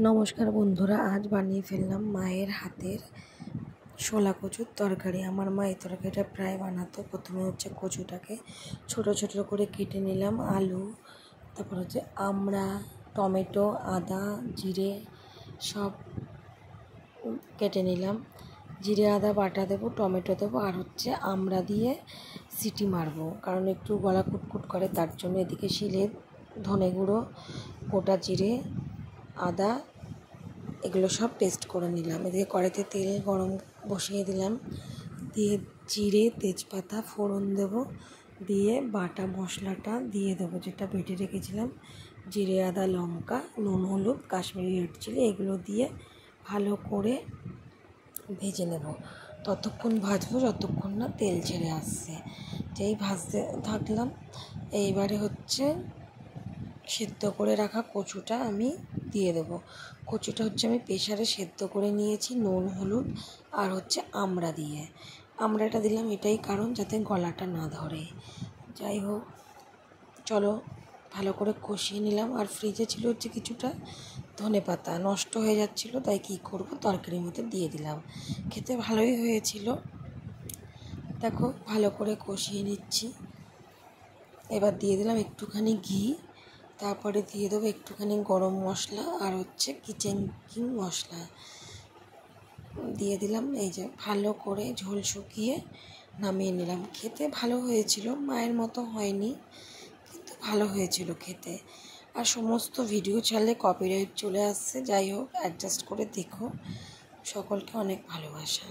নমস্কার বন্ধুরা, আজ বানিয়ে ফেললাম মায়ের হাতের শোলা কচুর তরকারি। আমার মা এই তরকারিটা প্রায় বানাতো। প্রথমে হচ্ছে কচুটাকে ছোট ছোট করে কেটে নিলাম, আলু, তারপর হচ্ছে আমড়া, টমেটো, আদা, জিরে সব কেটে নিলাম। জিরে আদা বাটা দেবো, টমেটো দেবো, আর হচ্ছে আমড়া দিয়ে সিটি মারবো, কারণ একটু গলা কুটকুট করে, তার জন্য। এদিকে শিলে ধনে গুঁড়ো, গোটা জিরে, আদা এগুলো সব পেস্ট করে নিলাম। এদিকে কড়াইতে তেল গরম বসিয়ে দিলাম, দিয়ে জিরে তেজপাতা ফোড়ন দেব, দিয়ে বাটা মশলাটা দিয়ে দেবো যেটা বেটে রেখেছিলাম, জিরে আদা লঙ্কা, নুন হলুদ, কাশ্মীরি রেড চিলি, এগুলো দিয়ে ভালো করে ভেজে নেব। ততক্ষণ ভাজবো যতক্ষণ না তেল ছেড়ে আসছে। যেই ভাজতে থাকলাম, এইবারে হচ্ছে সেদ্ধ করে রাখা কচুটা আমি দিয়ে দেবো। কচুটা হচ্ছে আমি প্রেসারে সেদ্ধ করে নিয়েছি, নুন হলুদ আর হচ্ছে আমড়া দিয়ে। আমড়াটা দিলাম এটাই কারণ যাতে গলাটা না ধরে। যাই হোক, চলো ভালো করে কষিয়ে নিলাম। আর ফ্রিজে ছিল হচ্ছে কিছুটা ধনেপাতা, নষ্ট হয়ে যাচ্ছিলো, তাই কী করবো, তরকারির মধ্যে দিয়ে দিলাম। খেতে ভালোই হয়েছিল। দেখো ভালো করে কষিয়ে নিচ্ছি। এবার দিয়ে দিলাম একটুখানি ঘি, তারপরে দিয়ে দেবো একটুখানি গরম মশলা আর হচ্ছে কিচেন কিং মশলা দিয়ে দিলাম। এই যে ভালো করে ঝোল শুকিয়ে নামিয়ে নিলাম। খেতে ভালো হয়েছিল, মায়ের মতো হয়নি, কিন্তু ভালো হয়েছিল খেতে। আর সমস্ত ভিডিও ছাড়লে কপিরাইট চলে আসছে, যাই হোক অ্যাডজাস্ট করে দেখো। সকলকে অনেক ভালোবাসা।